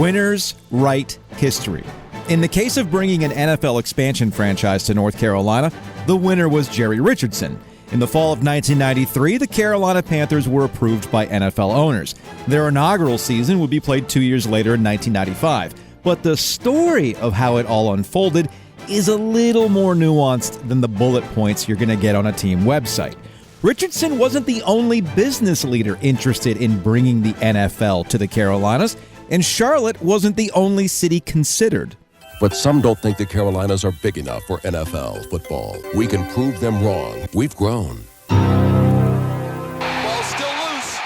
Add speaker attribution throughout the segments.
Speaker 1: Winners write history. In the case of bringing an NFL expansion franchise to North Carolina, the winner was Jerry Richardson. In the fall of 1993, the Carolina Panthers were approved by NFL owners. Their inaugural season would be played 2 years later in 1995. But the story of how it all unfolded is a little more nuanced than the bullet points you're going to get on a team website. Richardson wasn't the only business leader interested in bringing the NFL to the Carolinas, and Charlotte wasn't the only city considered.
Speaker 2: But some don't think the Carolinas are big enough for NFL football. We can prove them wrong. We've grown.
Speaker 3: Ball still loose.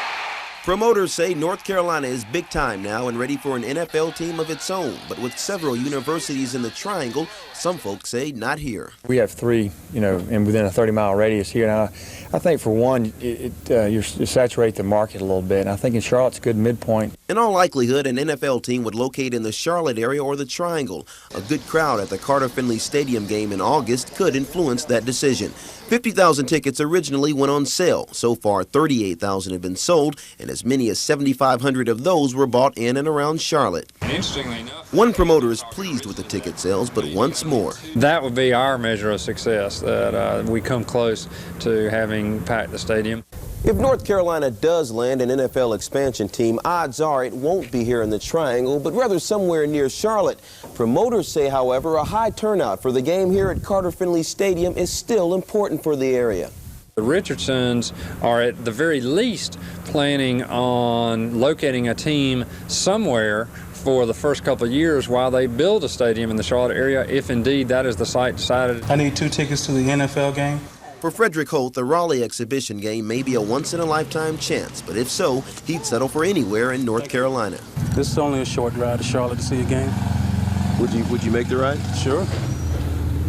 Speaker 4: Promoters say North Carolina is big time now and ready for an NFL team of its own. But with several universities in the Triangle, some folks say not here.
Speaker 5: We have three, and within a 30-mile radius here. Now, I think for one, you saturate the market a little bit. And I think in Charlotte's a good midpoint.
Speaker 4: In all likelihood, an NFL team would locate in the Charlotte area or the Triangle. A good crowd at the Carter-Finley Stadium game in August could influence that decision. 50,000 tickets originally went on sale. So far, 38,000 have been sold, and as many as 7,500 of those were bought in and around Charlotte.
Speaker 3: Interestingly enough,
Speaker 4: one promoter is pleased with the ticket sales, but wants more.
Speaker 6: That would be our measure of success, that we come close to having packed the stadium.
Speaker 4: If North Carolina does land an NFL expansion team, odds are it won't be here in the Triangle, but rather somewhere near Charlotte. Promoters say, however, a high turnout for the game here at Carter-Finley Stadium is still important for the area.
Speaker 6: The Richardsons are at the very least planning on locating a team somewhere for the first couple of years while they build a stadium in the Charlotte area, if indeed that is the site decided.
Speaker 7: I need 2 tickets to the NFL game.
Speaker 4: For Frederick Holt, the Raleigh exhibition game may be a once-in-a-lifetime chance, but if so, he'd settle for anywhere in North Carolina.
Speaker 7: This is only a short ride to Charlotte to see a game.
Speaker 4: Would you make the ride?
Speaker 7: Sure.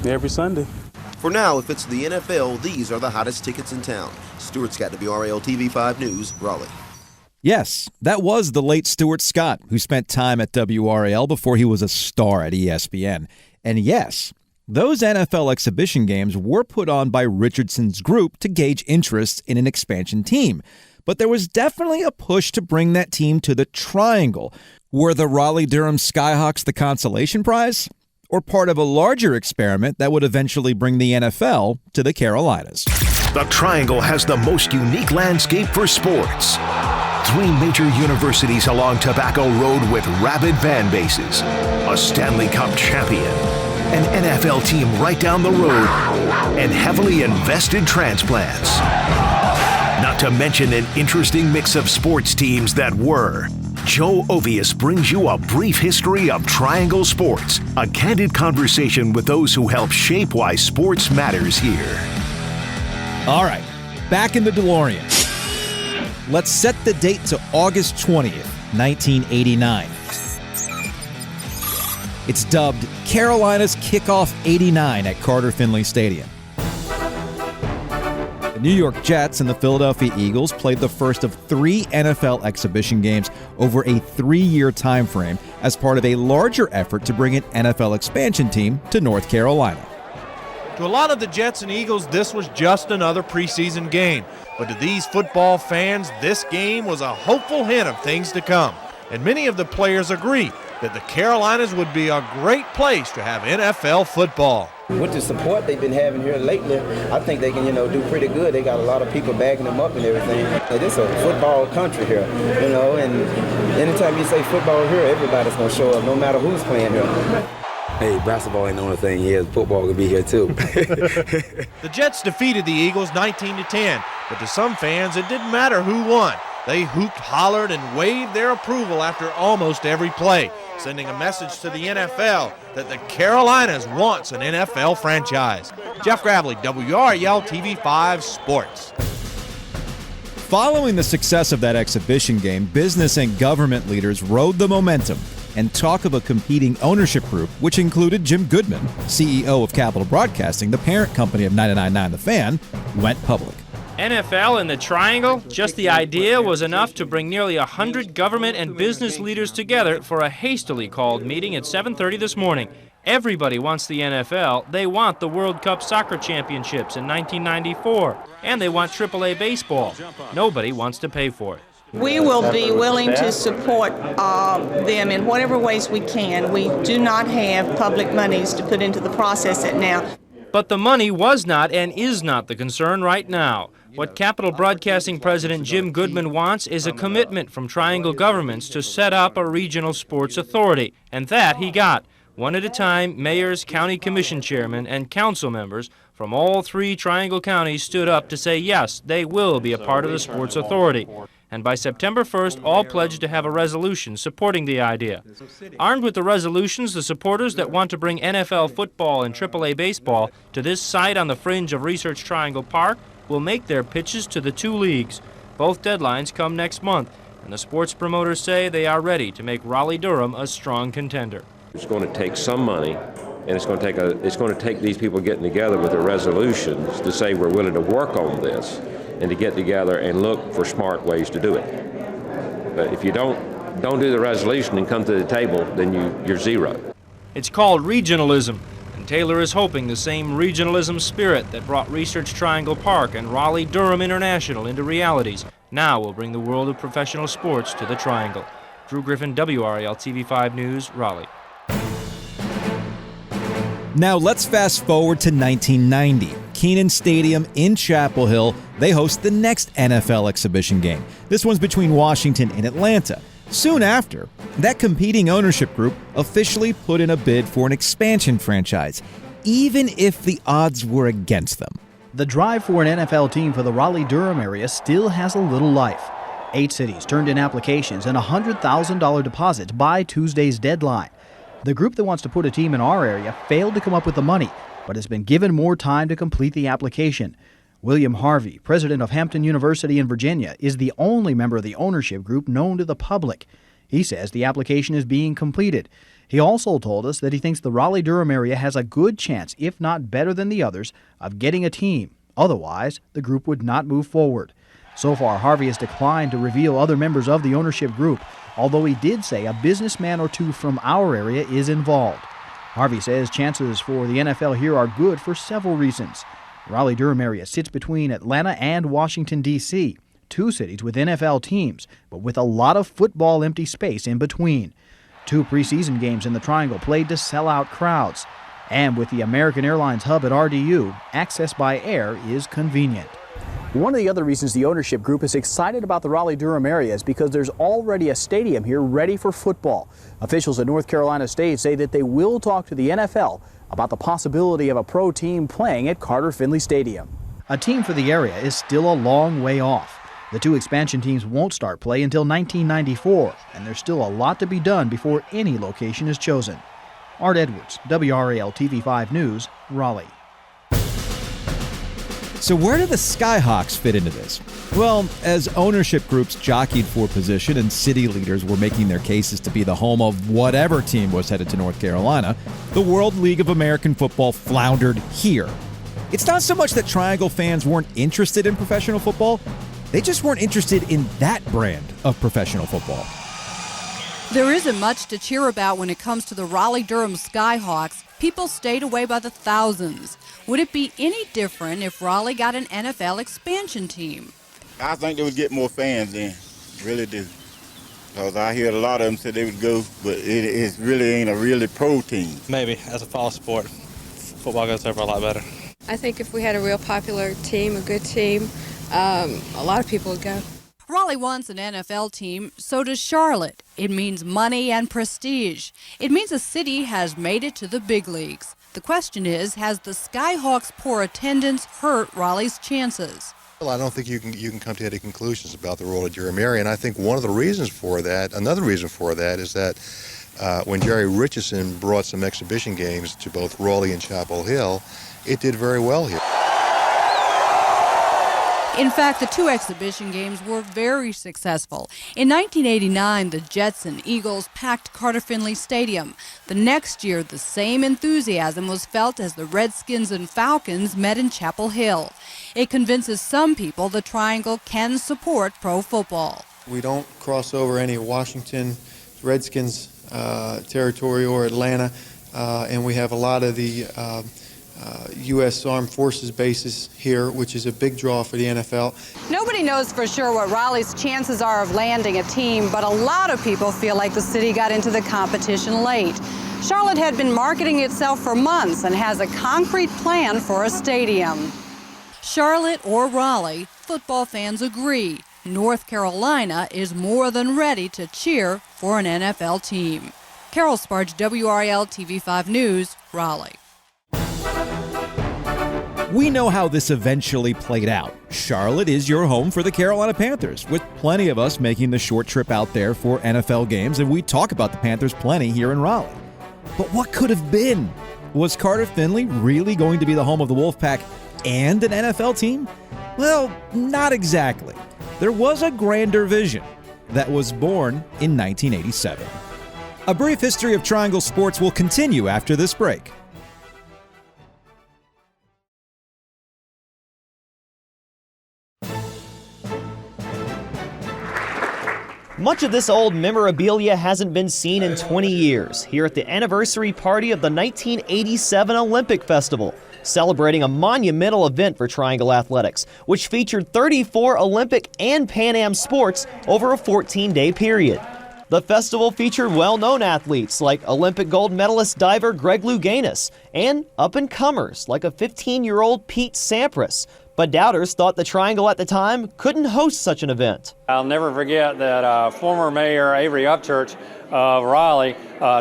Speaker 7: Every Sunday.
Speaker 4: For now, if it's the NFL, these are the hottest tickets in town. Stuart Scott, WRAL TV 5 News, Raleigh.
Speaker 1: Yes, that was the late Stuart Scott, who spent time at WRAL before he was a star at ESPN. And yes, those NFL exhibition games were put on by Richardson's group to gauge interest in an expansion team. But there was definitely a push to bring that team to the Triangle. Were the Raleigh-Durham Skyhawks the consolation prize? Or part of a larger experiment that would eventually bring the NFL to the Carolinas?
Speaker 8: The Triangle has the most unique landscape for sports. 3 major universities along Tobacco Road with rabid fan bases, a Stanley Cup champion, an NFL team right down the road, and heavily invested transplants. Not to mention an interesting mix of sports teams that were. Joe Ovius brings you a brief history of Triangle sports, a candid conversation with those who help shape why sports matters here.
Speaker 1: All right, back in the DeLorean. Let's set the date to August 20th, 1989. It's dubbed Carolina's Kickoff 89 at Carter-Finley Stadium. The New York Jets and the Philadelphia Eagles played the first of 3 NFL exhibition games over a 3-year time frame as part of a larger effort to bring an NFL expansion team to North Carolina.
Speaker 9: To a lot of the Jets and Eagles, this was just another preseason game. But to these football fans, this game was a hopeful hint of things to come. And many of the players agree that the Carolinas would be a great place to have NFL football.
Speaker 10: With the support they've been having here lately, I think they can, do pretty good. They got a lot of people backing them up and everything. It's a football country here, and anytime you say football here, everybody's going to show up, no matter who's playing here.
Speaker 11: Hey, basketball ain't the only thing here. Football can be here, too.
Speaker 9: The Jets defeated the Eagles 19-10, but to some fans, it didn't matter who won. They hooped, hollered, and waved their approval after almost every play, sending a message to the NFL that the Carolinas wants an NFL franchise. Jeff Gravely, WRAL TV 5 Sports.
Speaker 1: Following the success of that exhibition game, business and government leaders rode the momentum, and talk of a competing ownership group, which included Jim Goodman, CEO of Capital Broadcasting, the parent company of 99.9 The Fan, went public.
Speaker 12: NFL in the Triangle? Just the idea was enough to bring nearly 100 government and business leaders together for a hastily called meeting at 7:30 this morning. Everybody wants the NFL. They want the World Cup Soccer Championships in 1994. And they want AAA baseball. Nobody wants to pay for it.
Speaker 3: We will be willing to support them in whatever ways we can. We do not have public monies to put into the process now.
Speaker 12: But the money was not and is not the concern right now. What Capitol Broadcasting President Jim Goodman wants is a commitment from Triangle governments to set up a regional sports authority, and that he got. One at a time, mayors, county commission chairmen, and council members from all 3 Triangle counties stood up to say yes, they will be a part of the sports authority. And by September 1st, all pledged to have a resolution supporting the idea. Armed with the resolutions, the supporters that want to bring NFL football and AAA baseball to this site on the fringe of Research Triangle Park will make their pitches to the 2 leagues. Both deadlines come next month, and the sports promoters say they are ready to make Raleigh-Durham a strong contender.
Speaker 13: It's going to take some money, and it's going to take these people getting together with their resolutions to say we're willing to work on this and to get together and look for smart ways to do it. But if you don't do the resolution and come to the table, then you're zero.
Speaker 12: It's called regionalism, and Taylor is hoping the same regionalism spirit that brought Research Triangle Park and Raleigh-Durham International into realities now will bring the world of professional sports to the Triangle. Drew Griffin, WRAL TV5 News, Raleigh.
Speaker 1: Now let's fast forward to 1990. Kenan Stadium in Chapel Hill, they host the next NFL exhibition game. This one's between Washington and Atlanta. Soon after, that competing ownership group officially put in a bid for an expansion franchise, even if the odds were against them.
Speaker 14: The drive for an NFL team for the Raleigh-Durham area still has a little life. 8 cities turned in applications and $100,000 deposits by Tuesday's deadline. The group that wants to put a team in our area failed to come up with the money, but has been given more time to complete the application. William Harvey, president of Hampton University in Virginia, is the only member of the ownership group known to the public. He says the application is being completed. He also told us that he thinks the Raleigh-Durham area has a good chance, if not better than the others, of getting a team. Otherwise, the group would not move forward. So far, Harvey has declined to reveal other members of the ownership group, although he did say a businessman or 2 from our area is involved. Harvey says chances for the NFL here are good for several reasons. The Raleigh-Durham area sits between Atlanta and Washington, D.C., 2 cities with NFL teams, but with a lot of football empty space in between. 2 preseason games in the Triangle played to sellout crowds. And with the American Airlines hub at RDU, access by air is convenient. One of the other reasons the ownership group is excited about the Raleigh-Durham area is because there's already a stadium here ready for football. Officials at North Carolina State say that they will talk to the NFL about the possibility of a pro team playing at Carter Finley Stadium. A team for the area is still a long way off. The 2 expansion teams won't start play until 1994, and there's still a lot to be done before any location is chosen. Art Edwards, WRAL TV5 News, Raleigh.
Speaker 1: So where do the Skyhawks fit into this? Well, as ownership groups jockeyed for position and city leaders were making their cases to be the home of whatever team was headed to North Carolina, the World League of American Football floundered here. It's not so much that Triangle fans weren't interested in professional football, they just weren't interested in that brand of professional football.
Speaker 15: There isn't much to cheer about when it comes to the Raleigh-Durham Skyhawks. People stayed away by the thousands. Would it be any different if Raleigh got an NFL expansion team?
Speaker 16: I think they would get more fans in, really do. Because I hear a lot of them say they would go, but it really ain't a really pro team.
Speaker 17: Maybe, as a fall sport, football goes over a lot better.
Speaker 18: I think if we had a real popular team, a good team, a lot of people would go.
Speaker 15: Raleigh wants an NFL team, so does Charlotte. It means money and prestige. It means a city has made it to the big leagues. The question is, has the Skyhawks' poor attendance hurt Raleigh's chances?
Speaker 19: Well, I don't think you can come to any conclusions about the role of Durham area, and I think one of the reasons for that, another reason for that, is that when Jerry Richardson brought some exhibition games to both Raleigh and Chapel Hill, it did very well here.
Speaker 15: In fact, the 2 exhibition games were very successful. In 1989, the Jets and Eagles packed Carter Finley Stadium. The next year, the same enthusiasm was felt as the Redskins and Falcons met in Chapel Hill. It convinces some people the Triangle can support pro football.
Speaker 20: We don't cross over any Washington Redskins territory or Atlanta, and we have a lot of the U.S. Armed Forces bases here, which is a big draw for the NFL.
Speaker 21: Nobody
Speaker 15: Nobody knows for sure what Raleigh's chances are of landing a team, but a lot of people feel like the city got into the competition late. Charlotte had been marketing itself for months and has a concrete plan for a stadium. Charlotte or Raleigh, football fans agree. North Carolina is more than ready to cheer for an NFL team. Carol Sparge, WRAL TV5 News, Raleigh.
Speaker 1: We know how this eventually played out. Charlotte is your home for the Carolina Panthers, with plenty of us making the short trip out there for NFL games, and we talk about the Panthers plenty here in Raleigh. But what could have been? Was Carter Finley really going to be the home of the Wolfpack and an NFL team? Well, not exactly. There was a grander vision that was born in 1987. A brief history of Triangle sports will continue after this break.
Speaker 21: Much of this old memorabilia hasn't been seen in 20 years here at the anniversary party of the 1987 Olympic Festival, celebrating a monumental event for Triangle Athletics, which featured 34 Olympic and Pan Am sports over a 14-day period. The festival featured well-known athletes like Olympic gold medalist diver Greg Louganis and up-and-comers like a 15-year-old Pete Sampras. But doubters thought the Triangle at the time couldn't host such an event.
Speaker 6: I'll never forget that former Mayor Avery Upchurch of Raleigh,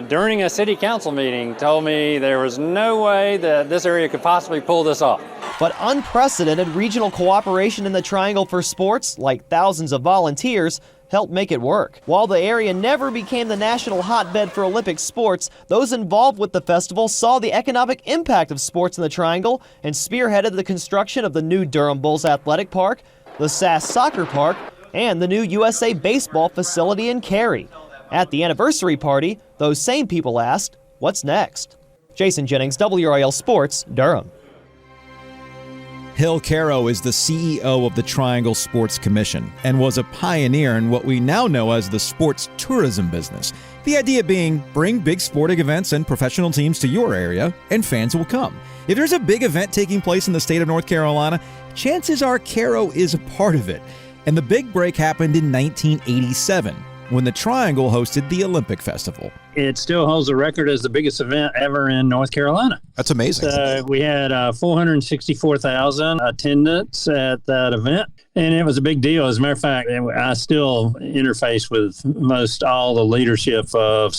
Speaker 6: during a city council meeting, told me there was no way that this area could possibly pull this off.
Speaker 21: But unprecedented regional cooperation in the Triangle for sports, like thousands of volunteers, helped make it work. While the area never became the national hotbed for Olympic sports, those involved with the festival saw the economic impact of sports in the Triangle and spearheaded the construction of the new Durham Bulls Athletic Park, the SAS Soccer Park, and the new USA Baseball facility in Cary. At the anniversary party, those same people asked, what's next? Jason Jennings, WRAL Sports, Durham.
Speaker 1: Hill Caro is the CEO of the Triangle Sports Commission and was a pioneer in what we now know as the sports tourism business. The idea being, bring big sporting events and professional teams to your area, and fans will come. If there's a big event taking place in the state of North Carolina, chances are Caro is a part of it. And the big break happened in 1987, when the Triangle hosted the Olympic Festival.
Speaker 22: It still holds the record as the biggest event ever in North Carolina.
Speaker 1: That's amazing.
Speaker 22: So we had 464,000 attendance at that event, and it was a big deal. As a matter of fact, I still interface with most all the leadership of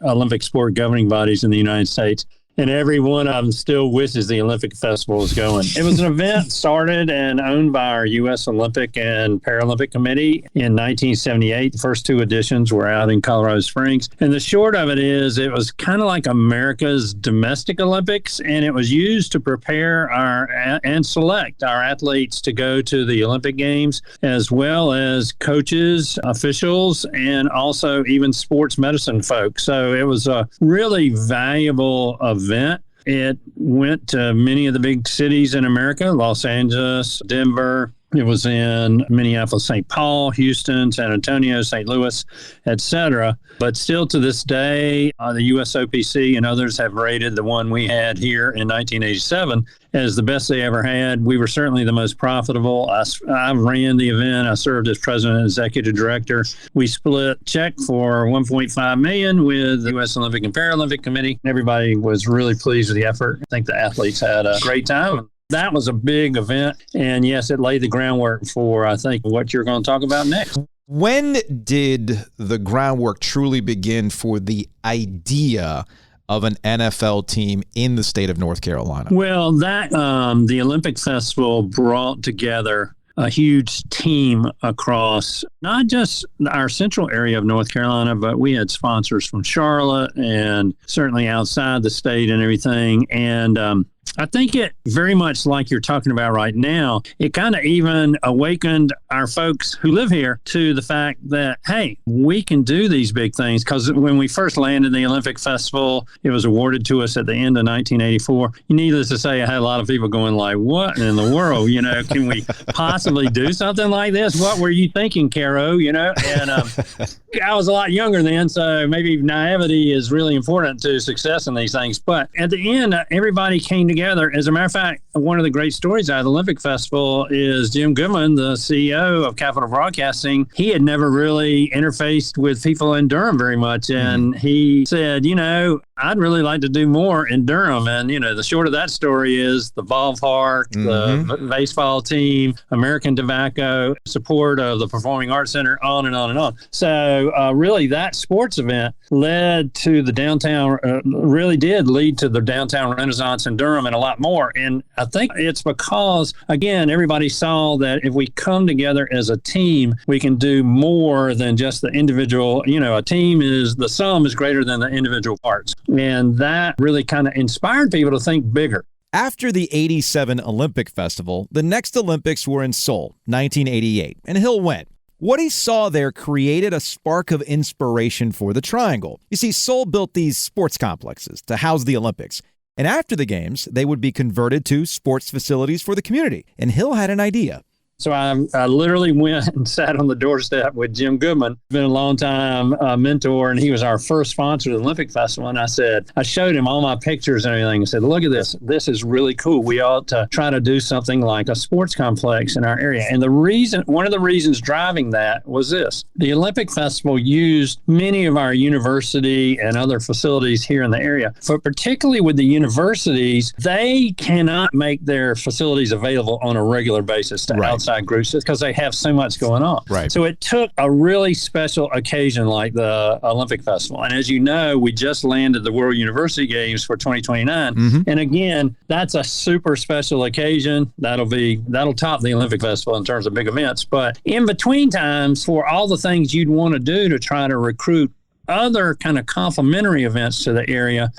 Speaker 22: Olympic sport governing bodies in the United States. And every one of them still wishes the Olympic Festival is going. It was an event started and owned by our U.S. Olympic and Paralympic Committee in 1978. The first two editions were out in Colorado Springs. And the short of it is, it was kind of like America's domestic Olympics, and it was used to prepare and select our athletes to go to the Olympic Games, as well as coaches, officials, and also even sports medicine folks. So it was a really valuable event. It went to many of the big cities in America, Los Angeles, Denver. It was in Minneapolis, St. Paul, Houston, San Antonio, St. Louis, etc. But still to this day, the USOPC and others have rated the one we had here in 1987 as the best they ever had. We were certainly the most profitable. I ran the event. I served as president and executive director. We split check for $1.5 million with the U.S. Olympic and Paralympic Committee. Everybody was really pleased with the effort. I think the athletes had a great time. That was a big event, and yes, it laid the groundwork for, I think, what you're going to talk about next.
Speaker 1: When did the groundwork truly begin for the idea of an NFL team in the state of North Carolina?
Speaker 22: Well, the Olympic Festival brought together a huge team across not just our central area of North Carolina, but we had sponsors from Charlotte and certainly outside the state and everything. And I think it very much like you're talking about right now, it kind of even awakened our folks who live here to the fact that, hey, we can do these big things. Because when we first landed the Olympic Festival, it was awarded to us at the end of 1984. Needless to say, I had a lot of people going like, what in the world? Can we possibly do something like this? What were you thinking, Caro? And I was a lot younger then, so maybe naivety is really important to success in these things. But at the end, everybody came together. As a matter of fact, one of the great stories out of the Olympic Festival is Jim Goodman, the CEO of Capital Broadcasting. He had never really interfaced with people in Durham very much. And he said, I'd really like to do more in Durham. And, the short of that story is the ballpark, the baseball team, American Tobacco, support of the Performing Arts Center, on and on and on. So really that sports event led to the downtown, really did lead to the downtown renaissance in Durham and a lot more. And I think it's because, again, everybody saw that if we come together as a team, we can do more than just the individual. A team is, the sum is greater than the individual parts. And that really kind of inspired people to think bigger.
Speaker 1: After the 87 Olympic Festival, the next Olympics were in Seoul, 1988, and Hill went. What he saw there created a spark of inspiration for the Triangle. You see, Seoul built these sports complexes to house the Olympics. And after the games, they would be converted to sports facilities for the community. And Hill had an idea.
Speaker 22: So I literally went and sat on the doorstep with Jim Goodman, been a long time mentor, and he was our first sponsor of the Olympic Festival. And I showed him all my pictures and everything and said, look at this. This is really cool. We ought to try to do something like a sports complex in our area. And one of the reasons driving that was this. The Olympic Festival used many of our university and other facilities here in the area. But particularly with the universities, they cannot make their facilities available on a regular basis to outside groups because they have so much going on.
Speaker 1: Right.
Speaker 22: So it took a really special occasion like the Olympic Festival. And as you know, we just landed the World University Games for 2029. And again, that's a super special occasion. That'll top the Olympic Festival in terms of big events. But in between times, for all the things you'd want to do to try to recruit other kind of complementary events to the area,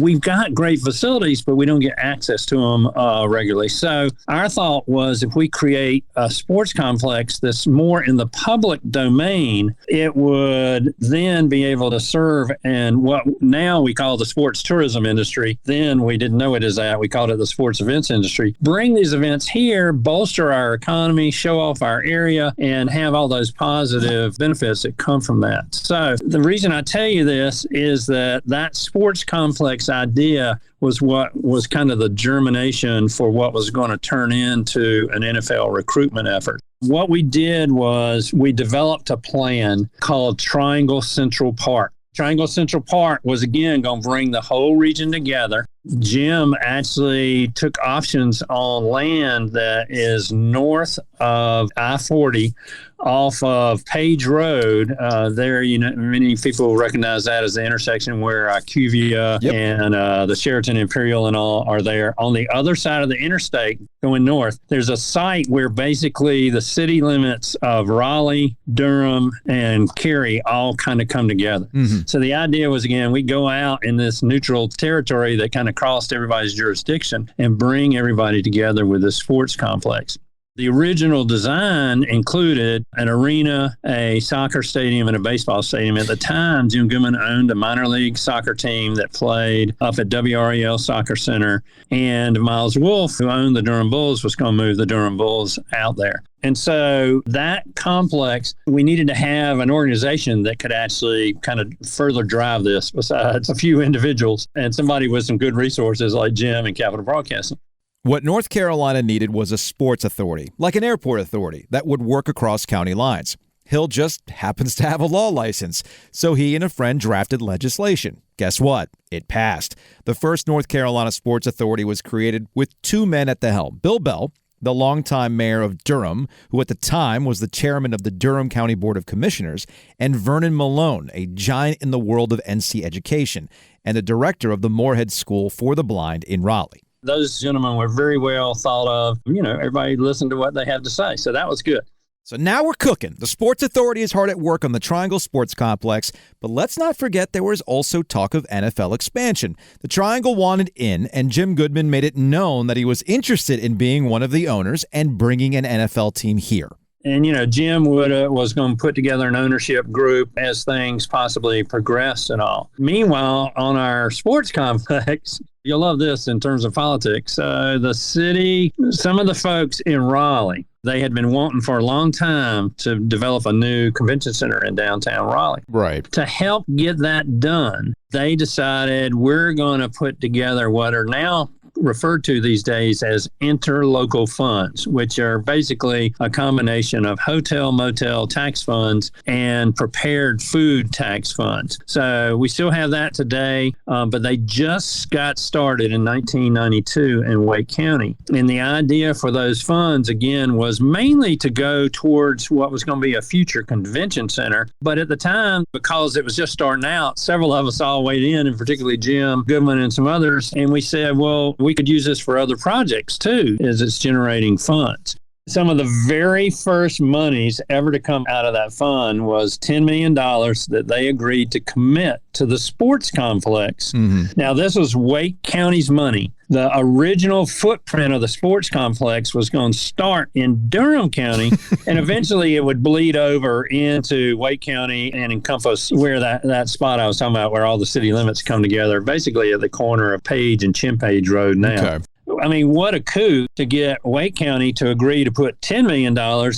Speaker 22: we've got great facilities, but we don't get access to them regularly. So our thought was if we create a sports complex that's more in the public domain, it would then be able to serve in what now we call the sports tourism industry. Then we didn't know it as that. We called it the sports events industry. Bring these events here, bolster our economy, show off our area, and have all those positive benefits that come from that. So the reason I tell you this is that sports complex idea was what was kind of the germination for what was going to turn into an NFL recruitment effort. What we did was we developed a plan called Triangle Central Park. Triangle Central Park was, again, going to bring the whole region together. Jim actually took options on land that is north of I-40 off of Page Road. There, many people recognize that as the intersection where IQVIA and the Sheraton Imperial and all are there. On the other side of the interstate going north, there's a site where basically the city limits of Raleigh, Durham, and Cary all kind of come together. So the idea was, again, we go out in this neutral territory that kind of crossed everybody's jurisdiction and bring everybody together with this sports complex. The original design included an arena, a soccer stadium, and a baseball stadium. At the time, Jim Goodman owned a minor league soccer team that played up at WREL Soccer Center, and Miles Wolff, who owned the Durham Bulls, was going to move the Durham Bulls out there. And so that complex, we needed to have an organization that could actually kind of further drive this besides a few individuals and somebody with some good resources like Jim and Capital Broadcasting.
Speaker 1: What North Carolina needed was a sports authority, like an airport authority, that would work across county lines. Hill just happens to have a law license, so he and a friend drafted legislation. Guess what? It passed. The first North Carolina Sports Authority was created with two men at the helm. Bill Bell, the longtime mayor of Durham, who at the time was the chairman of the Durham County Board of Commissioners, and Vernon Malone, a giant in the world of NC education, and the director of the Moorhead School for the Blind in Raleigh.
Speaker 22: Those gentlemen were very well thought of. Everybody listened to what they had to say. So that was good.
Speaker 1: So now we're cooking. The Sports Authority is hard at work on the Triangle Sports Complex, but let's not forget there was also talk of NFL expansion. The Triangle wanted in, and Jim Goodman made it known that he was interested in being one of the owners and bringing an NFL team here.
Speaker 22: And, Jim was going to put together an ownership group as things possibly progressed and all. Meanwhile, on our sports complex, you'll love this in terms of politics. The city, some of the folks in Raleigh, they had been wanting for a long time to develop a new convention center in downtown Raleigh.
Speaker 1: Right.
Speaker 22: To help get that done, they decided we're going to put together what are now referred to these days as interlocal funds, which are basically a combination of hotel, motel tax funds and prepared food tax funds. So we still have that today, but they just got started in 1992 in Wake County. And the idea for those funds, again, was mainly to go towards what was going to be a future convention center. But at the time, because it was just starting out, several of us all weighed in, and particularly Jim Goodman and some others. And we said, well, we could use this for other projects too, as it's generating funds. Some of the very first monies ever to come out of that fund was $10 million that they agreed to commit to the sports complex. Now, this was Wake County's money. The original footprint of the sports complex was going to start in Durham County, and eventually it would bleed over into Wake County and encompass where that spot I was talking about, where all the city limits come together, basically at the corner of Page and Chimpage Road now.
Speaker 1: Okay.
Speaker 22: I mean, what a coup to get Wake County to agree to put $10 million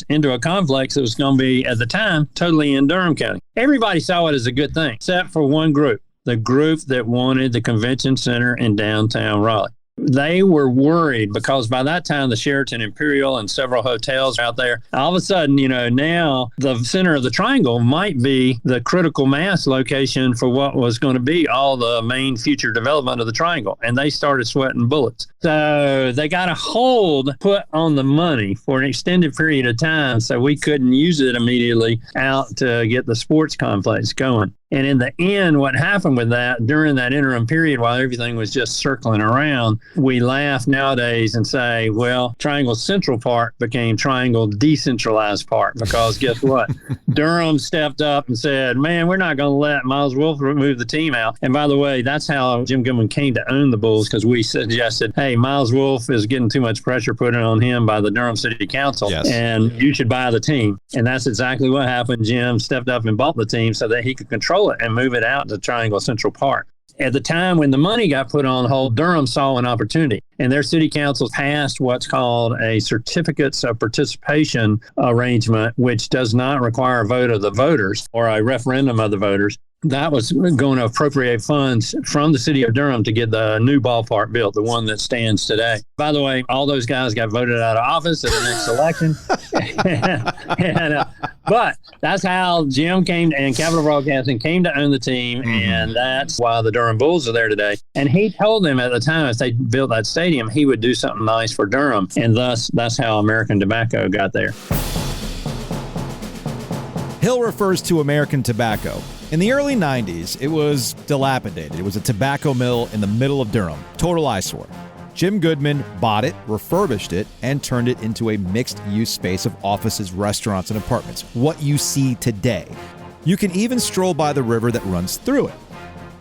Speaker 22: into a complex that was going to be, at the time, totally in Durham County. Everybody saw it as a good thing, except for one group, the group that wanted the convention center in downtown Raleigh. They were worried because by that time, the Sheraton Imperial and several hotels out there, all of a sudden, now the center of the triangle might be the critical mass location for what was going to be all the main future development of the triangle. And they started sweating bullets. So they got a hold put on the money for an extended period of time, so we couldn't use it immediately out to get the sports complex going. And in the end, what happened with that during that interim period while everything was just circling around, we laugh nowadays and say, well, Triangle Central Park became Triangle Decentralized Park because guess what? Durham stepped up and said, man, we're not going to let Miles Wolf move the team out. And by the way, that's how Jim Goodman came to own the Bulls, because we suggested, hey, Miles Wolf is getting too much pressure put on him by the Durham City Council, and you should buy the team. And that's exactly what happened. Jim stepped up and bought the team so that he could control it and move it out to Triangle Central Park. At the time when the money got put on hold, Durham saw an opportunity, and their city council passed what's called a certificates of participation arrangement, which does not require a vote of the voters or a referendum of the voters. That was going to appropriate funds from the city of Durham to get the new ballpark built, the one that stands today. By the way, all those guys got voted out of office at the next election. But that's how Jim came, and Capital Broadcasting came to own the team, and that's why the Durham Bulls are there today. And he told them at the time, as they built that stadium, he would do something nice for Durham, and thus that's how American Tobacco got there.
Speaker 1: Hill refers to American Tobacco. In the early 90s, it was dilapidated. It was a tobacco mill in the middle of Durham. Total eyesore. Jim Goodman bought it, refurbished it, and turned it into a mixed-use space of offices, restaurants, and apartments. What you see today. You can even stroll by the river that runs through it.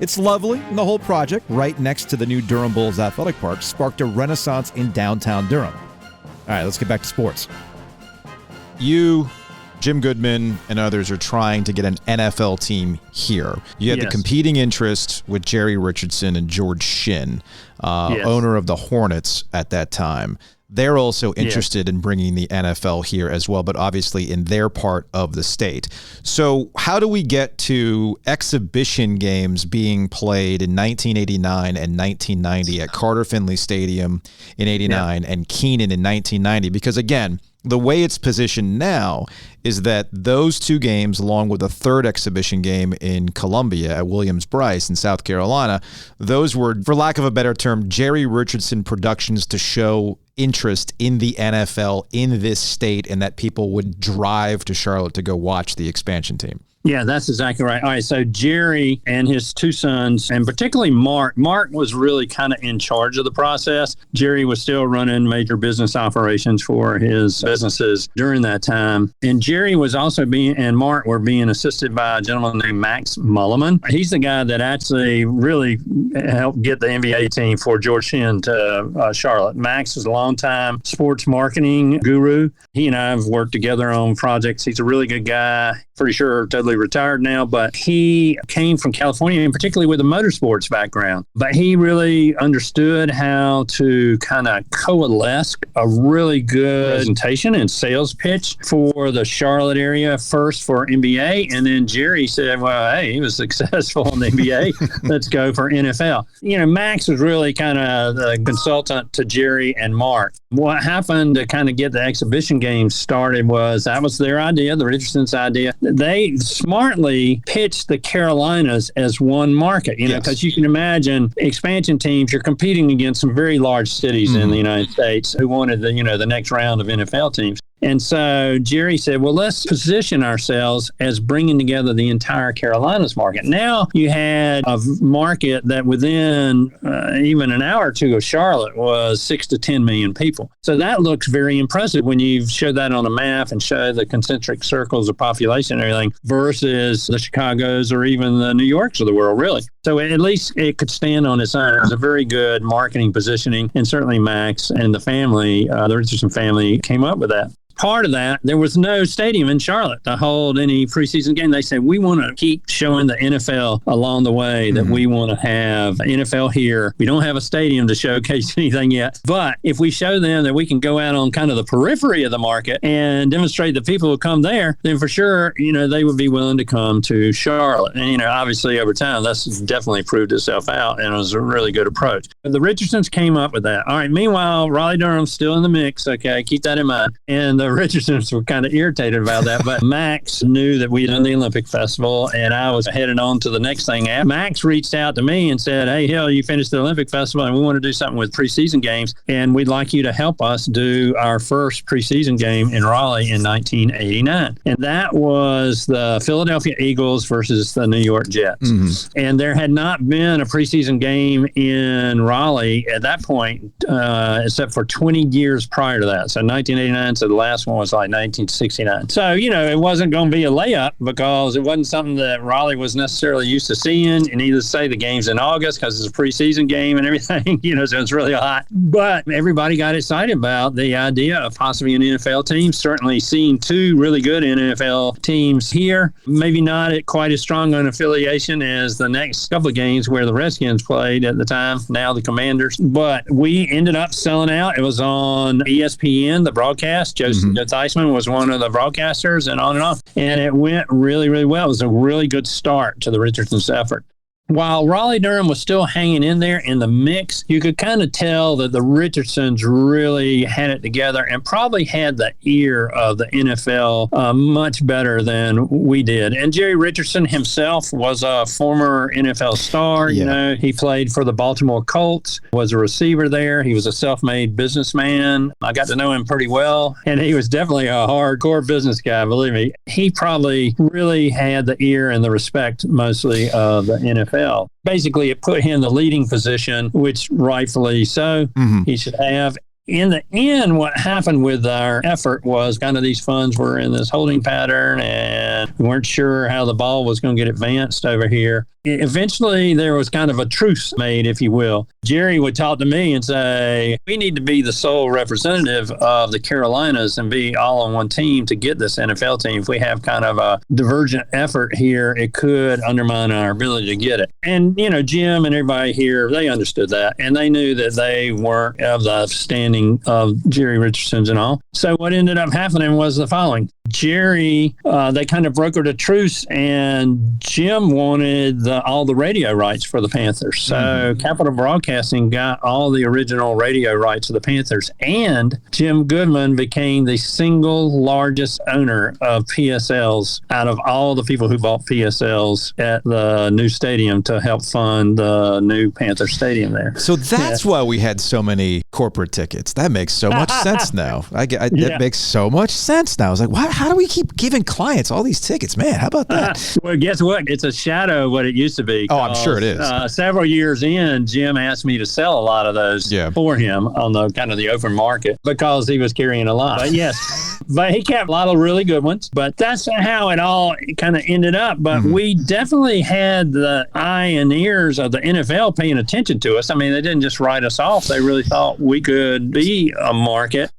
Speaker 1: It's lovely, and the whole project, right next to the new Durham Bulls Athletic Park, sparked a renaissance in downtown Durham. All right, let's get back to sports. You, Jim Goodman, and others are trying to get an NFL team here. You had the competing interest with Jerry Richardson and George Shinn, owner of the Hornets at that time. They're also interested in bringing the NFL here as well, but obviously in their part of the state. So how do we get to exhibition games being played in 1989 and 1990 at Carter Finley Stadium in 89 and Keenan in 1990? Because again, the way it's positioned now is that those two games, along with a third exhibition game in Columbia at Williams-Brice in South Carolina, those were, for lack of a better term, Jerry Richardson productions to show interest in the NFL in this state, and that people would drive to Charlotte to go watch the expansion team.
Speaker 22: Yeah, that's exactly right. All right, so Jerry and his two sons, and particularly Mark was really kind of in charge of the process. Jerry was still running major business operations for his businesses during that time. And Jerry was also and Mark were being assisted by a gentleman named Max Mulliman. He's the guy that actually really helped get the NBA team for George Shinn to Charlotte. Max is a longtime sports marketing guru. He and I have worked together on projects. He's a really good guy. pretty sure totally retired now, but he came from California, and particularly with a motorsports background. But he really understood how to kind of coalesce a really good presentation and sales pitch for the Charlotte area, first for NBA. And then Jerry said, well, hey, he was successful in the NBA. Let's go for NFL. Max was really kind of the consultant to Jerry and Mark. What happened to kind of get the exhibition games started was that was their idea, the Richardson's idea. They smartly pitched the Carolinas as one market, because you can imagine expansion teams, you're competing against some very large cities in the United States who wanted the next round of NFL teams. And so Jerry said, well, let's position ourselves as bringing together the entire Carolinas market. Now you had a market that within even an hour or two of Charlotte was 6 to 10 million people. So that looks very impressive when you show that on a map and show the concentric circles of population and everything versus the Chicagos or even the New Yorks of the world, really. So at least it could stand on its own. It was a very good marketing positioning, and certainly Max and the family, the Richardson family, came up with that. Part of that, there was no stadium in Charlotte to hold any preseason game. They said, we want to keep showing the NFL along the way, that we want to have NFL here. We don't have a stadium to showcase anything yet. But if we show them that we can go out on kind of the periphery of the market and demonstrate that people will come there, then for sure, they would be willing to come to Charlotte. And, obviously over time, that's definitely proved itself out, and it was a really good approach. But the Richardsons came up with that. All right, meanwhile, Raleigh-Durham's still in the mix. Okay, keep that in mind. And the Richardsons were kind of irritated about that, but Max knew that we'd done the Olympic Festival, and I was headed on to the next thing. Max reached out to me and said, hey, Hill, you finished the Olympic Festival, and we want to do something with preseason games, and we'd like you to help us do our first preseason game in Raleigh in 1989. And that was the Philadelphia Eagles versus the New York Jets. And there had not been a preseason game in Raleigh at that point, except for 20 years prior to that. So 1989, so the last one was like 1969. So, it wasn't going to be a layup because it wasn't something that Raleigh was necessarily used to seeing. And either say the game's in August because it's a preseason game and everything, so it's really hot. But everybody got excited about the idea of possibly an NFL team. Certainly seeing two really good NFL teams here. Maybe not quite as strong an affiliation as the next couple of games where the Redskins played at the time, now the Commanders. But we ended up selling out. It was on ESPN, the broadcast. Joe Theismann was one of the broadcasters, and on. And it went really, really well. It was a really good start to the Richardson's effort. While Raleigh-Durham was still hanging in there in the mix, you could kind of tell that the Richardsons really had it together and probably had the ear of the NFL much better than we did. And Jerry Richardson himself was a former NFL star. He played for the Baltimore Colts, was a receiver there. He was a self-made businessman. I got to know him pretty well, and he was definitely a hardcore business guy, believe me. He probably really had the ear and the respect mostly of the NFL. Basically, it put him in the leading position, which rightfully so he should have. In the end, what happened with our effort was kind of these funds were in this holding pattern, and we weren't sure how the ball was going to get advanced over here. Eventually, there was kind of a truce made, if you will. Jerry would talk to me and say, we need to be the sole representative of the Carolinas and be all on one team to get this NFL team. If we have kind of a divergent effort here, it could undermine our ability to get it. And, Jim and everybody here, they understood that, and they knew that they weren't of the standing of Jerry Richardson's and all. So what ended up happening was the following. Jerry, they kind of brokered a truce, and Jim wanted all the radio rights for the Panthers. So Capital Broadcasting got all the original radio rights of the Panthers, and Jim Goodman became the single largest owner of PSLs out of all the people who bought PSLs at the new stadium to help fund the new Panther Stadium there.
Speaker 1: So that's why we had so many corporate tickets. That makes so much sense now. That makes so much sense now. I was like, how do we keep giving clients all these tickets? Man, how about that?
Speaker 22: Well, guess what? It's a shadow of what it used to be.
Speaker 1: Oh, I'm sure it is.
Speaker 22: Several years in, Jim asked me to sell a lot of those for him on the kind of the open market because he was carrying a lot. But yes, but he kept a lot of really good ones. But that's how it all kind of ended up. But we definitely had the eye and ears of the NFL paying attention to us. I mean, they didn't just write us off. They really thought we could be a market.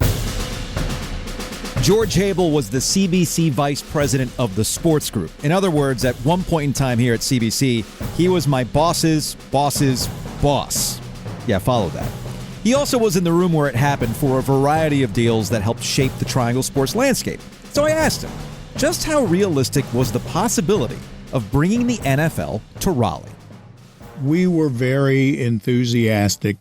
Speaker 1: George Habel was the CBC vice president of the sports group. In other words, at one point in time here at CBC, he was my boss's boss's boss. Yeah, follow that. He also was in the room where it happened for a variety of deals that helped shape the Triangle sports landscape. So I asked him, just how realistic was the possibility of bringing the NFL to Raleigh?
Speaker 2: We were very enthusiastic.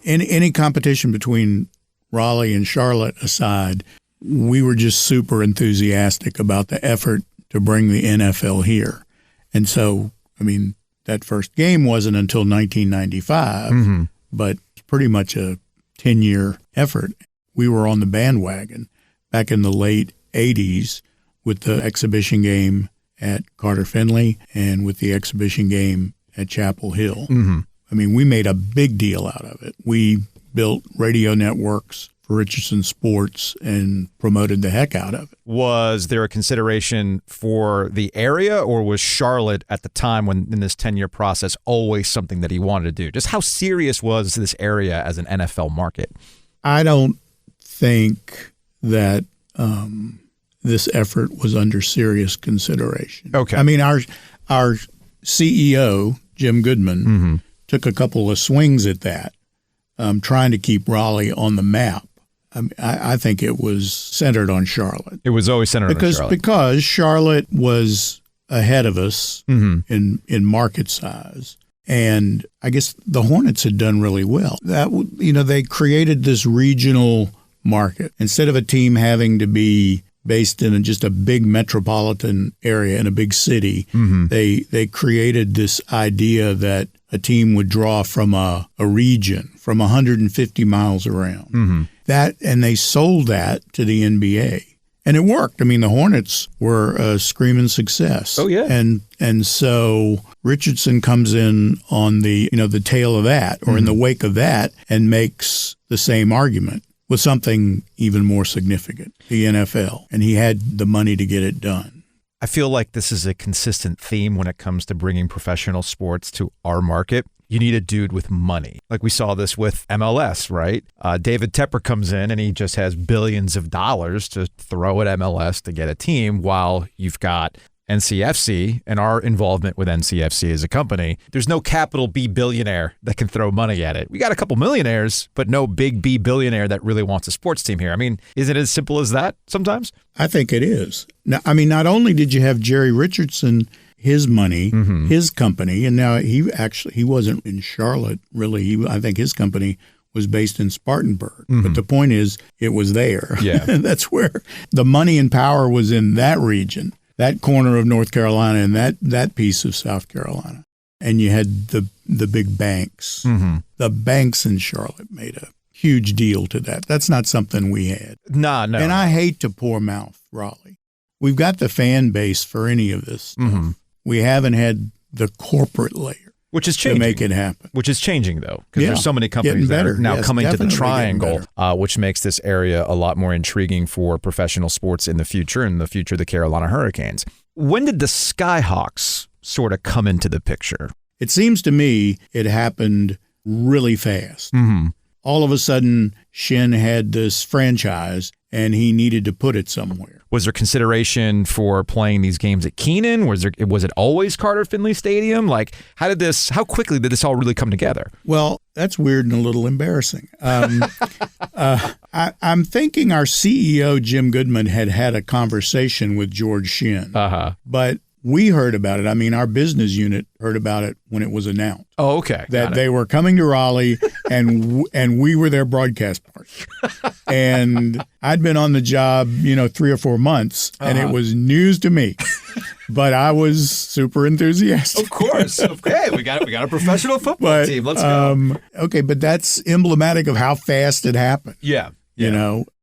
Speaker 2: Any competition between Raleigh and Charlotte aside, we were just super enthusiastic about the effort to bring the NFL here. And so, I mean, that first game wasn't until 1995, but pretty much a 10-year effort. We were on the bandwagon back in the late 80s with the exhibition game at Carter Finley and with the exhibition game at Chapel Hill. I mean, we made a big deal out of it. We built radio networks for Richardson Sports and promoted the heck out of it.
Speaker 1: Was there a consideration for the area, or was Charlotte at the time when in this 10-year process always something that he wanted to do? Just how serious was this area as an NFL market?
Speaker 2: I don't think that this effort was under serious consideration.
Speaker 1: Okay.
Speaker 2: I mean, our CEO, Jim Goodman, took a couple of swings at that, trying to keep Raleigh on the map. I think it was centered on Charlotte.
Speaker 1: It was always centered on Charlotte.
Speaker 2: Because Charlotte was ahead of us in market size. And I guess the Hornets had done really well. They created this regional market. Instead of a team having to be based in just a big metropolitan area in a big city, they created this idea that a team would draw from a region from 150 miles around. And they sold that to the NBA. And it worked. I mean, the Hornets were a screaming success.
Speaker 1: Oh, yeah.
Speaker 2: And so Richardson comes in on the tail of that, or in the wake of that, and makes the same argument with something even more significant, the NFL. And he had the money to get it done.
Speaker 1: I feel like this is a consistent theme when it comes to bringing professional sports to our market. You need a dude with money. Like we saw this with MLS, right? David Tepper comes in and he just has billions of dollars to throw at MLS to get a team, while you've got NCFC and our involvement with NCFC as a company. There's no capital B billionaire that can throw money at it. We got a couple millionaires, but no big B billionaire that really wants a sports team here. I mean, is it as simple as that sometimes?
Speaker 2: I think it is. Now, I mean, not only did you have Jerry Richardson, his money, his company, and now he wasn't in Charlotte, really. I think his company was based in Spartanburg. But the point is, it was there.
Speaker 1: Yeah.
Speaker 2: That's where the money and power was, in that region, that corner of North Carolina and that piece of South Carolina. And you had the big banks. The banks in Charlotte made a huge deal to that. That's not something we had.
Speaker 1: No.
Speaker 2: And I hate to poor mouth Raleigh. We've got the fan base for any of this stuff. We haven't had the corporate layer,
Speaker 1: which is changing,
Speaker 2: to make it happen.
Speaker 1: Which is changing, though, because there's so many companies that are now coming to the Triangle, which makes this area a lot more intriguing for professional sports in the future, the Carolina Hurricanes. When did the Skyhawks sort of come into the picture?
Speaker 2: It seems to me it happened really fast. All of a sudden, Shin had this franchise, and he needed to put it somewhere.
Speaker 1: Was there consideration for playing these games at Keenan? Was it always Carter Finley Stadium? Like, how quickly did this all really come together?
Speaker 2: Well, that's weird and a little embarrassing. I'm thinking our CEO, Jim Goodman, had a conversation with George Shin. But we heard about it. I mean, our business unit heard about it when it was announced.
Speaker 1: Oh, okay.
Speaker 2: That they were coming to Raleigh, and we were their broadcast partner. And I'd been on the job, 3 or 4 months, and it was news to me. But I was super enthusiastic.
Speaker 1: Of course. Okay, we got a professional football team. Let's go.
Speaker 2: Okay, but that's emblematic of how fast it happened.
Speaker 1: Yeah.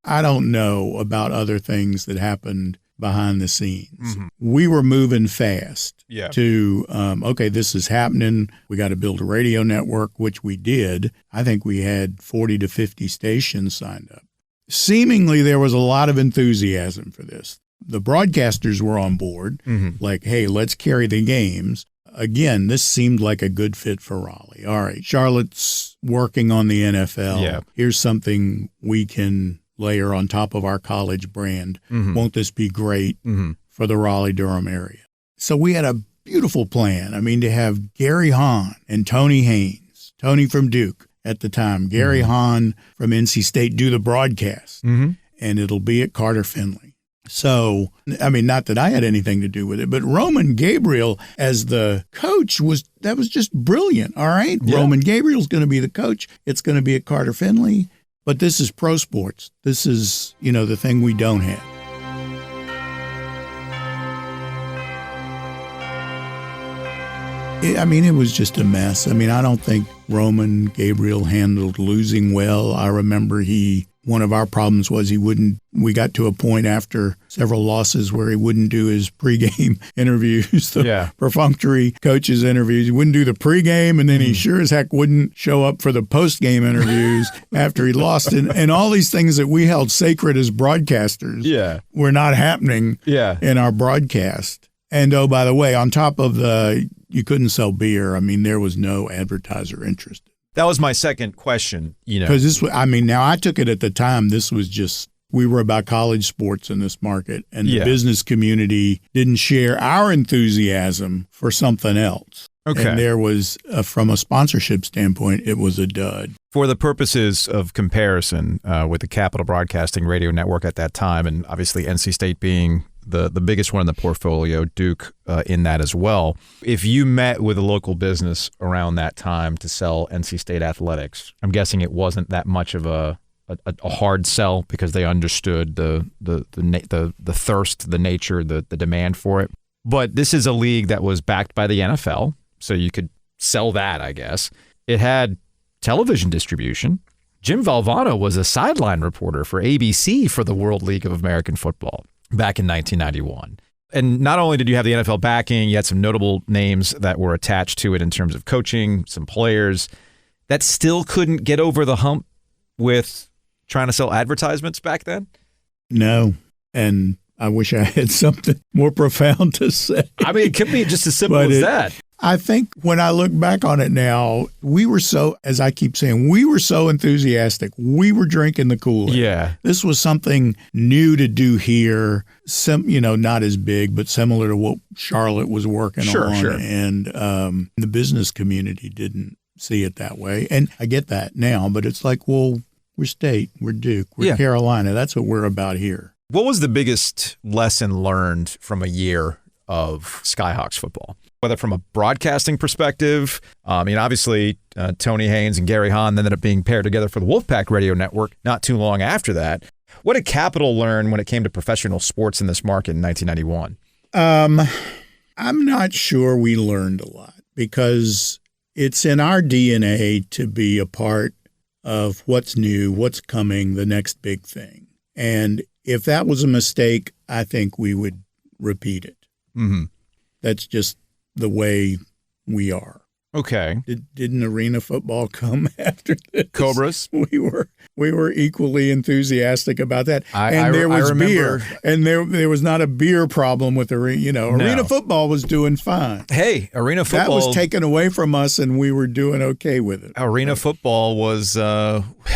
Speaker 2: I don't know about other things that happened behind the scenes. We were moving fast to, okay, this is happening. We got to build a radio network, which we did. I think we had 40 to 50 stations signed up. Seemingly, there was a lot of enthusiasm for this. The broadcasters were on board, like, hey, let's carry the games. Again, this seemed like a good fit for Raleigh. All right, Charlotte's working on the NFL.
Speaker 1: Yeah.
Speaker 2: Here's something we can layer on top of our college brand.
Speaker 1: Mhm.
Speaker 2: Won't this be great
Speaker 1: Mhm.
Speaker 2: for the Raleigh-Durham area? So we had a beautiful plan. I mean, to have Gary Hahn and Tony Haynes, Tony from Duke at the time, Gary Hahn from NC State do the broadcast, and it'll be at Carter Finley. So, I mean, not that I had anything to do with it, but Roman Gabriel as the coach was just brilliant, all right?
Speaker 1: Yeah.
Speaker 2: Roman Gabriel's going to be the coach. It's going to be at Carter Finley. But this is pro sports. This is, the thing we don't have. It was just a mess. I mean, I don't think Roman Gabriel handled losing well. I remember one of our problems was we got to a point after several losses where he wouldn't do his pregame interviews, the perfunctory coaches interviews. He wouldn't do the pregame, and then he sure as heck wouldn't show up for the postgame interviews after he lost. And all these things that we held sacred as broadcasters were not happening in our broadcast. And oh, by the way, on top of you couldn't sell beer. I mean, there was no advertiser interest.
Speaker 1: That was my second question,
Speaker 2: Because now I took it at the time, we were about college sports in this market, and the business community didn't share our enthusiasm for something else.
Speaker 1: Okay.
Speaker 2: And there was, from a sponsorship standpoint, it was a dud.
Speaker 1: For the purposes of comparison with the Capital Broadcasting Radio Network at that time, and obviously NC State being the biggest one in the portfolio, Duke in that as well. If you met with a local business around that time to sell NC State athletics, I'm guessing it wasn't that much of a hard sell because they understood the thirst, the nature, the demand for it. But this is a league that was backed by the NFL, so you could sell that, I guess. It had television distribution. Jim Valvano was a sideline reporter for ABC for the World League of American Football back in 1991. And not only did you have the NFL backing, you had some notable names that were attached to it in terms of coaching, some players that still couldn't get over the hump with trying to sell advertisements back then?
Speaker 2: No. And I wish I had something more profound to say.
Speaker 1: I mean, it could be just as simple as that.
Speaker 2: I think when I look back on it now, we were so, as I keep saying, we were so enthusiastic. We were drinking the Kool-Aid.
Speaker 1: Yeah.
Speaker 2: This was something new to do here, not as big, but similar to what Charlotte was working on.
Speaker 1: Sure.
Speaker 2: And the business community didn't see it that way. And I get that now, but it's like, well, we're State, we're Duke, we're Carolina. That's what we're about here.
Speaker 1: What was the biggest lesson learned from a year of Skyhawks football? Whether from a broadcasting perspective, obviously Tony Haynes and Gary Hahn ended up being paired together for the Wolfpack Radio Network not too long after that. What did Capital learn when it came to professional sports in this market in 1991?
Speaker 2: I'm not sure we learned a lot because it's in our DNA to be a part of what's new, what's coming, the next big thing. And if that was a mistake, I think we would repeat it.
Speaker 1: Mm-hmm.
Speaker 2: That's just the way we are.
Speaker 1: Okay.
Speaker 2: Didn't arena football come after this?
Speaker 1: Cobras?
Speaker 2: We were equally enthusiastic about that. There was
Speaker 1: remember,
Speaker 2: beer, and there was not a beer problem with arena. Arena football was doing fine.
Speaker 1: Hey, arena football.
Speaker 2: That was taken away from us, and we were doing okay with it.
Speaker 1: Arena football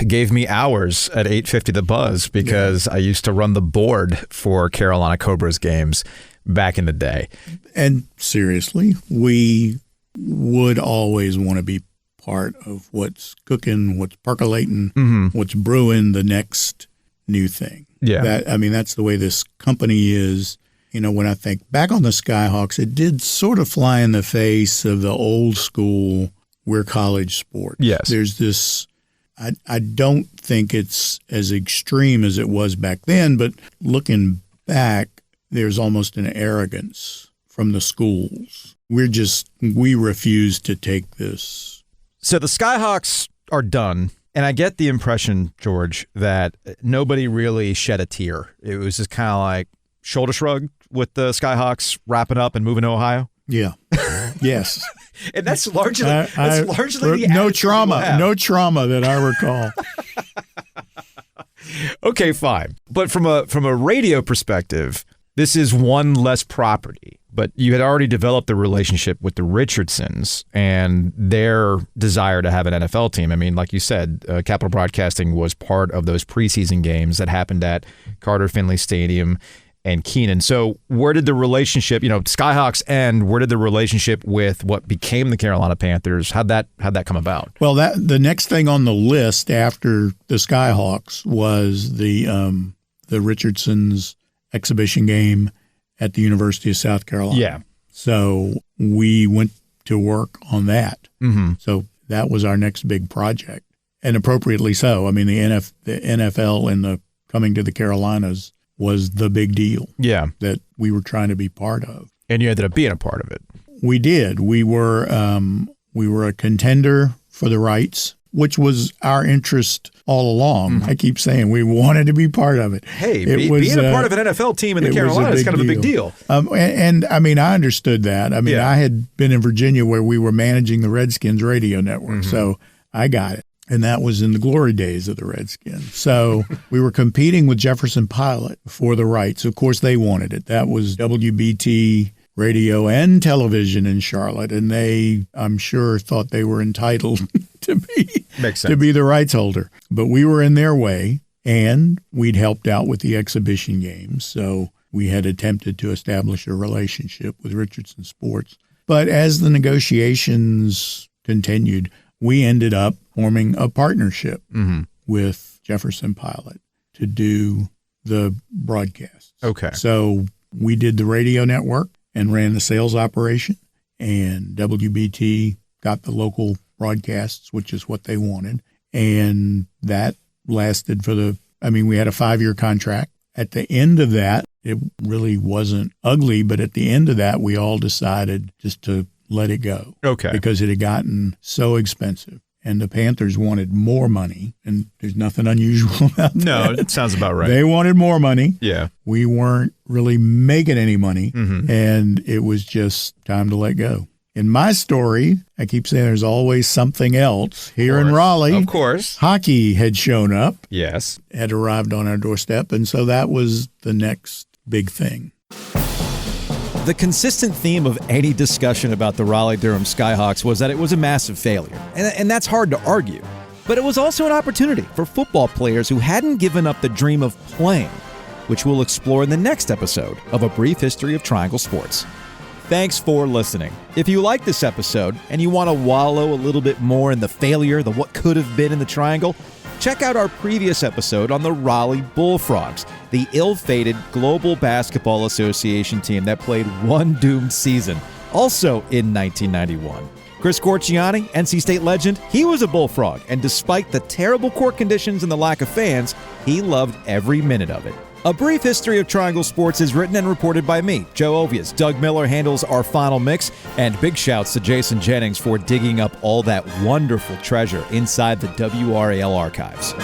Speaker 1: gave me hours at 850 The Buzz because I used to run the board for Carolina Cobras games back in the day.
Speaker 2: And seriously, we would always want to be part of what's cooking, what's percolating, what's brewing, the next new thing.
Speaker 1: Yeah.
Speaker 2: That's the way this company is. When I think back on the Skyhawks, it did sort of fly in the face of the old school, we're college sports.
Speaker 1: Yes.
Speaker 2: There's this, I don't think it's as extreme as it was back then, but looking back, there's almost an arrogance from the schools. We refuse to take this.
Speaker 1: So the Skyhawks are done, and I get the impression, George, that nobody really shed a tear. It was just kind of like shoulder shrug with the Skyhawks wrapping up and moving to Ohio.
Speaker 2: Yeah. Yes.
Speaker 1: And that's largely the
Speaker 2: no trauma that I recall.
Speaker 1: Okay, fine. But from a radio perspective, This is one less property, but you had already developed the relationship with the Richardsons and their desire to have an NFL team. I mean, like you said, Capital Broadcasting was part of those preseason games that happened at Carter Finley Stadium and Keenan. So where did the relationship, Skyhawks end, where did the relationship with what became the Carolina Panthers, how'd that come about?
Speaker 2: Well, the next thing on the list after the Skyhawks was the Richardsons exhibition game at the University of South Carolina.
Speaker 1: Yeah.
Speaker 2: So we went to work on that.
Speaker 1: Mm-hmm.
Speaker 2: So that was our next big project, and appropriately so. I mean, the NFL and the coming to the Carolinas was the big deal.
Speaker 1: Yeah.
Speaker 2: That we were trying to be part of.
Speaker 1: And you ended up being a part of it.
Speaker 2: We did. We were a contender for the rights, which was our interest all along.
Speaker 1: Mm-hmm.
Speaker 2: I keep saying we wanted to be part of it.
Speaker 1: Hey, being a part of an NFL team in the Carolinas is kind of a big deal.
Speaker 2: And I mean, I understood that. I mean, I had been in Virginia where we were managing the Redskins radio network, so I got it. And that was in the glory days of the Redskins. So we were competing with Jefferson Pilot for the rights. Of course, they wanted it. That was WBT radio and television in Charlotte, and they, I'm sure, thought they were entitled to be the rights holder. But we were in their way, and we'd helped out with the exhibition games, so we had attempted to establish a relationship with Richardson Sports. But as the negotiations continued, we ended up forming a partnership with Jefferson Pilot to do the broadcasts.
Speaker 1: Okay.
Speaker 2: So we did the radio network and ran the sales operation, and WBT got the local broadcasts, which is what they wanted. And that lasted we had a 5-year contract. At the end of that, it really wasn't ugly, but at the end of that, we all decided just to let it go.
Speaker 1: Okay.
Speaker 2: Because it had gotten so expensive. And the Panthers wanted more money, and there's nothing unusual about that.
Speaker 1: No, it sounds about right.
Speaker 2: They wanted more money.
Speaker 1: Yeah.
Speaker 2: We weren't really making any money,
Speaker 1: Mm-hmm.
Speaker 2: and it was just time to let go. In my story, I keep saying there's always something else. Here in Raleigh,
Speaker 1: Of course.
Speaker 2: hockey had shown up,
Speaker 1: Yes.
Speaker 2: had arrived on our doorstep, and so that was the next big thing.
Speaker 1: The consistent theme of any discussion about the Raleigh-Durham Skyhawks was that it was a massive failure, and that's hard to argue. But it was also an opportunity for football players who hadn't given up the dream of playing, which we'll explore in the next episode of A Brief History of Triangle Sports. Thanks for listening. If you like this episode and you want to wallow a little bit more in the failure, the what could have been in the Triangle, check out our previous episode on the Raleigh Bullfrogs, the ill-fated Global Basketball Association team that played one doomed season, also in 1991. Chris Corciani, NC State legend, he was a Bullfrog, and despite the terrible court conditions and the lack of fans, he loved every minute of it. A Brief History of Triangle Sports is written and reported by me, Joe Ovias. Doug Miller handles our final mix, and big shouts to Jason Jennings for digging up all that wonderful treasure inside the WRAL archives.